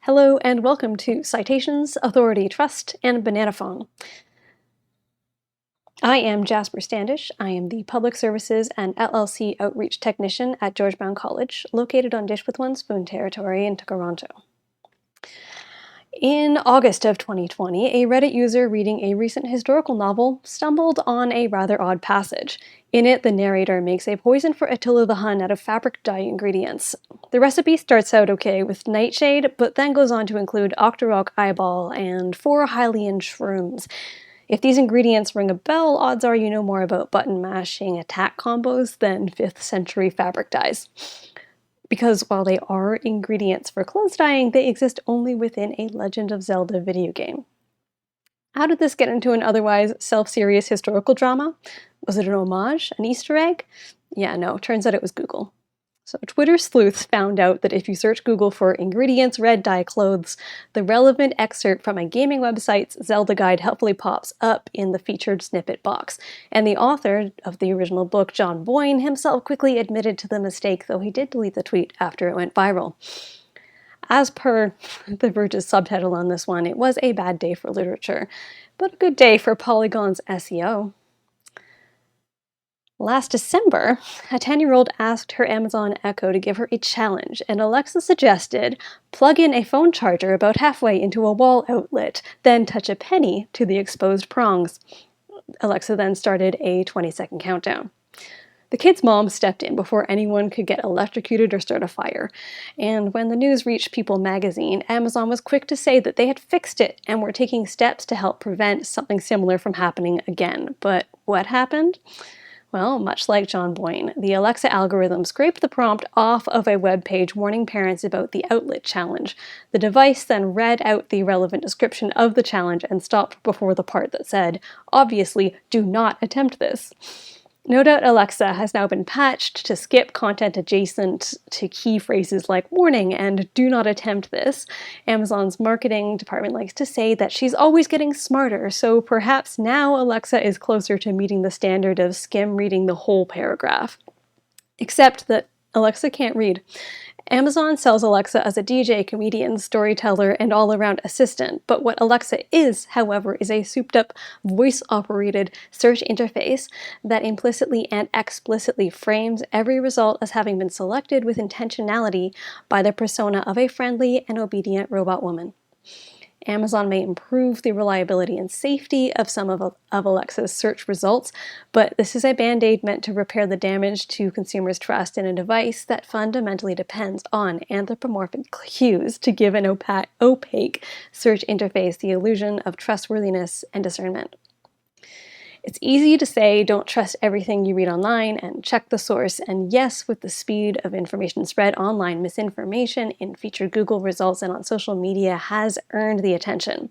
Hello and welcome to Citations, Authority, Trust, and Banana Phone. I am Jasper Standish. I am the Public Services and LLC Outreach Technician at Georgetown College, located on Dish with One Spoon territory in Toronto. In August of 2020, a Reddit user reading a recent historical novel stumbled on a rather odd passage. In it, the narrator makes a poison for Attila the Hun out of fabric dye ingredients. The recipe starts out okay with nightshade, but then goes on to include Octorok eyeball and 4 Hylian shrooms. If these ingredients ring a bell, odds are you know more about button mashing attack combos than 5th century fabric dyes. Because while they are ingredients for clothes dyeing, they exist only within a Legend of Zelda video game. How did this get into an otherwise self-serious historical drama? Was it an homage? An Easter egg? Yeah, no, turns out it was Google. So Twitter sleuths found out that if you search Google for ingredients red dye clothes, the relevant excerpt from a gaming website's Zelda guide helpfully pops up in the featured snippet box. And the author of the original book, John Boyne, himself quickly admitted to the mistake, though he did delete the tweet after it went viral. As per The Verge's subtitle on this one, it was a bad day for literature, but a good day for Polygon's SEO. Last December, a 10-year-old asked her Amazon Echo to give her a challenge, and Alexa suggested plug in a phone charger about halfway into a wall outlet, then touch a penny to the exposed prongs. Alexa then started a 20-second countdown. The kid's mom stepped in before anyone could get electrocuted or start a fire, and when the news reached People magazine, Amazon was quick to say that they had fixed it and were taking steps to help prevent something similar from happening again. But what happened? Well, much like John Boyne, the Alexa algorithm scraped the prompt off of a web page warning parents about the outlet challenge. The device then read out the relevant description of the challenge and stopped before the part that said, obviously, do not attempt this. No doubt Alexa has now been patched to skip content adjacent to key phrases like warning and do not attempt this. Amazon's marketing department likes to say that she's always getting smarter, so perhaps now Alexa is closer to meeting the standard of skim reading the whole paragraph. Except that Alexa can't read. Amazon sells Alexa as a DJ, comedian, storyteller, and all-around assistant, but what Alexa is, however, is a souped-up, voice-operated search interface that implicitly and explicitly frames every result as having been selected with intentionality by the persona of a friendly and obedient robot woman. Amazon may improve the reliability and safety of some of Alexa's search results, but this is a band-aid meant to repair the damage to consumers' trust in a device that fundamentally depends on anthropomorphic cues to give an opaque search interface the illusion of trustworthiness and discernment. It's easy to say don't trust everything you read online and check the source, and yes, with the speed of information spread online, misinformation in featured Google results and on social media has earned the attention.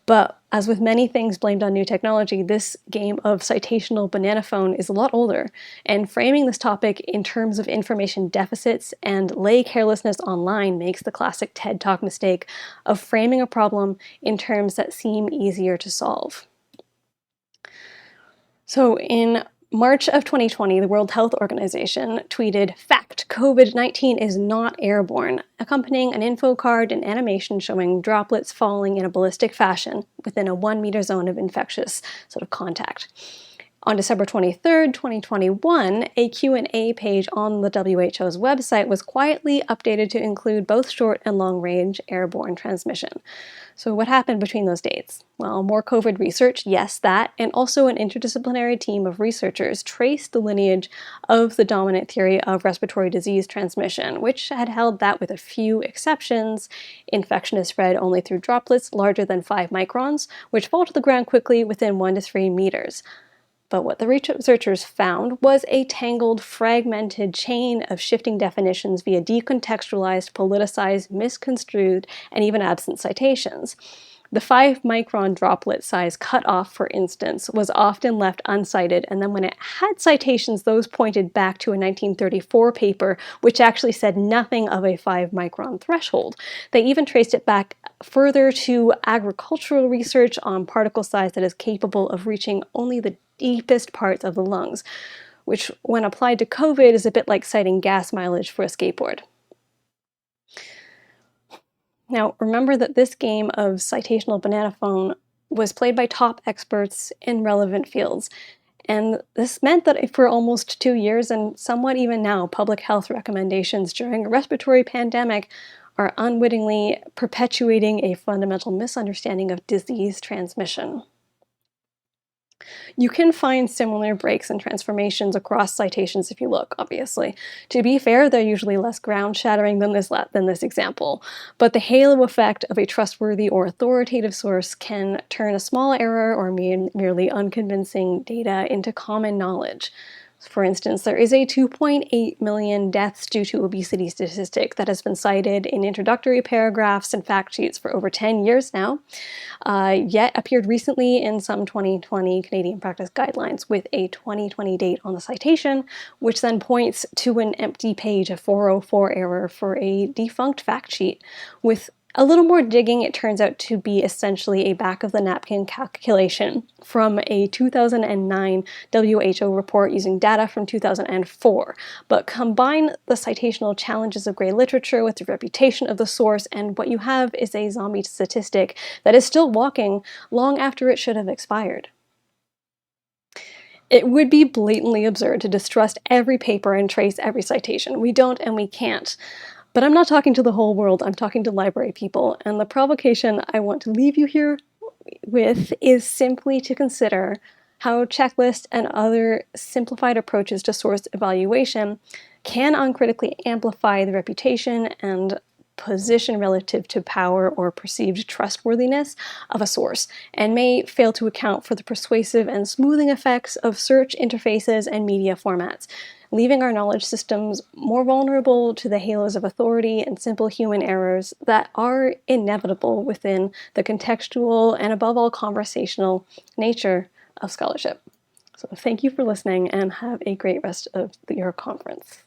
But as with many things blamed on new technology, this game of citational banana phone is a lot older, and framing this topic in terms of information deficits and lay carelessness online makes the classic TED Talk mistake of framing a problem in terms that seem easier to solve. So in March of 2020, the World Health Organization tweeted, "Fact, COVID-19 is not airborne," accompanying an info card and animation showing droplets falling in a ballistic fashion within a 1-meter zone of infectious sort of contact. On December 23rd, 2021, a Q&A page on the WHO's website was quietly updated to include both short and long-range airborne transmission. So what happened between those dates? Well, more COVID research, yes, that, and also an interdisciplinary team of researchers traced the lineage of the dominant theory of respiratory disease transmission, which had held that with a few exceptions, infection is spread only through droplets larger than 5 microns, which fall to the ground quickly within 1 to 3 meters. But what the researchers found was a tangled, fragmented chain of shifting definitions via decontextualized, politicized, misconstrued, and even absent citations. The 5-micron droplet size cutoff, for instance, was often left uncited, and then when it had citations, those pointed back to a 1934 paper, which actually said nothing of a 5-micron threshold. They even traced it back further to agricultural research on particle size that is capable of reaching only the deepest parts of the lungs, which when applied to COVID is a bit like citing gas mileage for a skateboard. Now, remember that this game of citational banana phone was played by top experts in relevant fields, and this meant that for almost 2 years, and somewhat even now, public health recommendations during a respiratory pandemic are unwittingly perpetuating a fundamental misunderstanding of disease transmission. You can find similar breaks and transformations across citations if you look, obviously. To be fair, they're usually less ground-shattering than this example, but the halo effect of a trustworthy or authoritative source can turn a small error or merely unconvincing data into common knowledge. For instance, there is a 2.8 million deaths due to obesity statistic that has been cited in introductory paragraphs and fact sheets for over 10 years now, yet appeared recently in some 2020 Canadian practice guidelines with a 2020 date on the citation, which then points to an empty page, a 404 error for a defunct fact sheet. With a little more digging, it turns out to be essentially a back-of-the-napkin calculation from a 2009 WHO report using data from 2004. But combine the citational challenges of grey literature with the reputation of the source, and what you have is a zombie statistic that is still walking long after it should have expired. It would be blatantly absurd to distrust every paper and trace every citation. We don't and we can't. But I'm not talking to the whole world, I'm talking to library people, and the provocation I want to leave you here with is simply to consider how checklists and other simplified approaches to source evaluation can uncritically amplify the reputation and position relative to power or perceived trustworthiness of a source, and may fail to account for the persuasive and smoothing effects of search interfaces and media formats, leaving our knowledge systems more vulnerable to the halos of authority and simple human errors that are inevitable within the contextual and, above all, conversational nature of scholarship. So thank you for listening, and have a great rest of your conference.